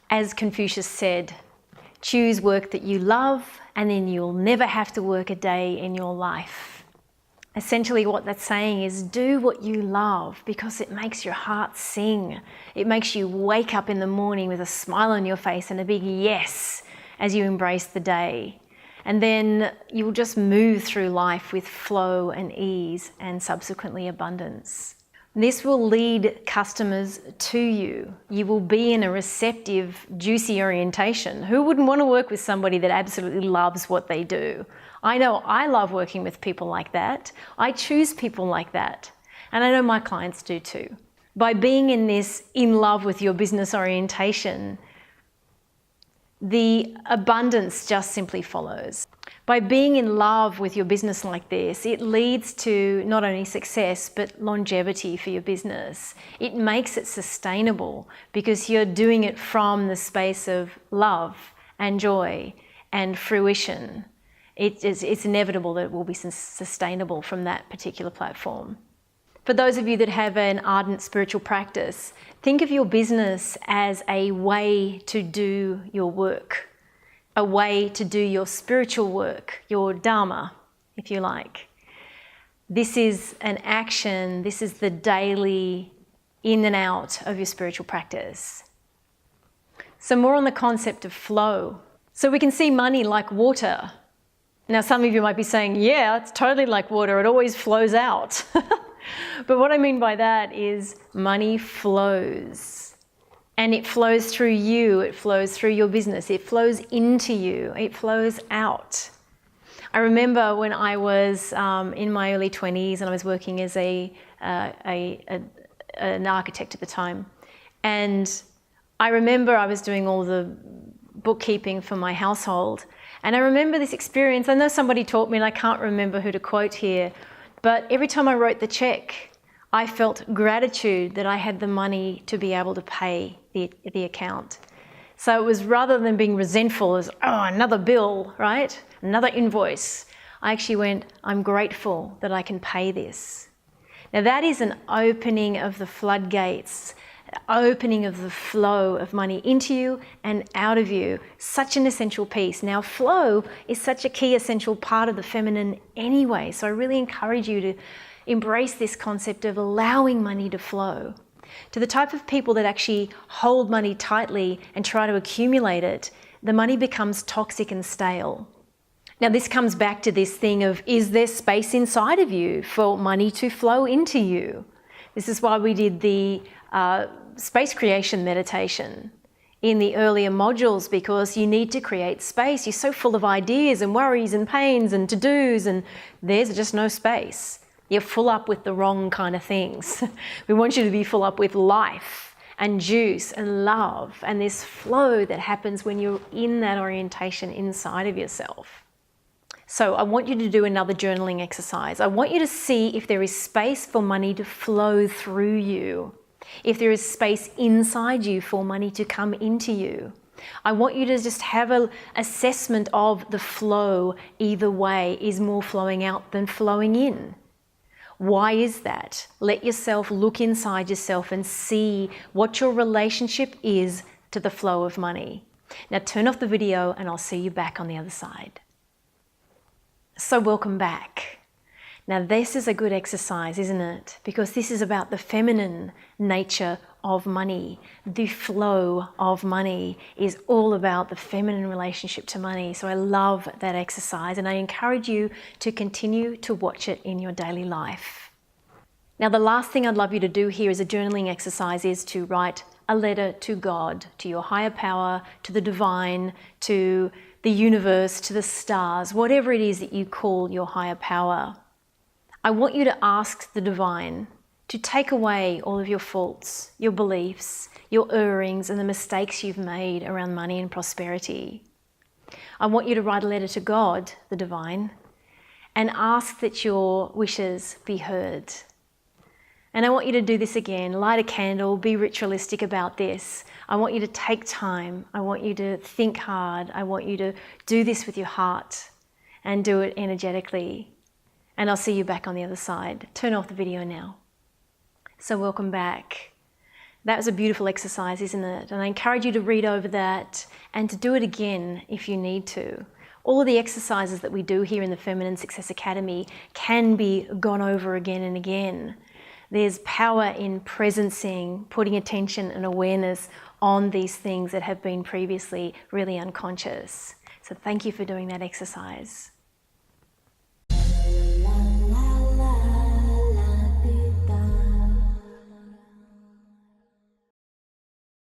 As Confucius said, choose work that you love and then you'll never have to work a day in your life. Essentially what that's saying is do what you love because it makes your heart sing. It makes you wake up in the morning with a smile on your face and a big yes as you embrace the day. And then you'll just move through life with flow and ease and subsequently abundance. This will lead customers to you. You will be in a receptive, juicy orientation. Who wouldn't want to work with somebody that absolutely loves what they do? I know I love working with people like that. I choose people like that. And I know my clients do too. By being in this in love with your business orientation, the abundance just simply follows. By being in love with your business like this, it leads to not only success, but longevity for your business. It makes it sustainable because you're doing it from the space of love and joy and fruition. It's inevitable that it will be sustainable from that particular platform. For those of you that have an ardent spiritual practice, think of your business as a way to do your work, a way to do your spiritual work, your dharma, if you like. This is an action, this is the daily in and out of your spiritual practice. So more on the concept of flow. So we can see money like water. Now some of you might be saying, yeah, it's totally like water, it always flows out. But what I mean by that is money flows. And it flows through you, it flows through your business, it flows into you, it flows out. I remember when I was in my early 20s and I was working as an architect at the time. And I remember I was doing all the bookkeeping for my household. And I remember this experience. I know somebody taught me, and I can't remember who to quote here, but every time I wrote the check, I felt gratitude that I had the money to be able to pay the account. So it was, rather than being resentful as, oh, another bill, right? Another invoice. I actually went, I'm grateful that I can pay this. Now that is an opening of the floodgates, opening of the flow of money into you and out of you. Such an essential piece. Now flow is such a key essential part of the feminine anyway. So I really encourage you to embrace this concept of allowing money to flow. To the type of people that actually hold money tightly and try to accumulate it, the money becomes toxic and stale. Now this comes back to this thing of, is there space inside of you for money to flow into you? This is why we did the space creation meditation in the earlier modules, because you need to create space. You're so full of ideas and worries and pains and to-dos, and there's just no space. You're full up with the wrong kind of things. We want you to be full up with life and juice and love and this flow that happens when you're in that orientation inside of yourself. So I want you to do another journaling exercise. I want you to see if there is space for money to flow through you, if there is space inside you for money to come into you. I want you to just have an assessment of the flow either way. Is more flowing out than flowing in? Why is that? Let yourself look inside yourself and see what your relationship is to the flow of money. Now turn off the video and I'll see you back on the other side. So welcome back. Now this is a good exercise, isn't it? Because this is about the feminine nature of money. The flow of money is all about the feminine relationship to money. So I love that exercise and I encourage you to continue to watch it in your daily life. Now the last thing I'd love you to do here as a journaling exercise is to write a letter to God, to your higher power, to the divine, to the universe, to the stars, whatever it is that you call your higher power. I want you to ask the divine to take away all of your faults, your beliefs, your errings and the mistakes you've made around money and prosperity. I want you to write a letter to God, the divine, and ask that your wishes be heard. And I want you to do this again. Light a candle, be ritualistic about this. I want you to take time. I want you to think hard. I want you to do this with your heart and do it energetically. And I'll see you back on the other side. Turn off the video now. So welcome back. That was a beautiful exercise, isn't it? And I encourage you to read over that and to do it again if you need to. All of the exercises that we do here in the Feminine Success Academy can be gone over again and again. There's power in presencing, putting attention and awareness on these things that have been previously really unconscious. So thank you for doing that exercise.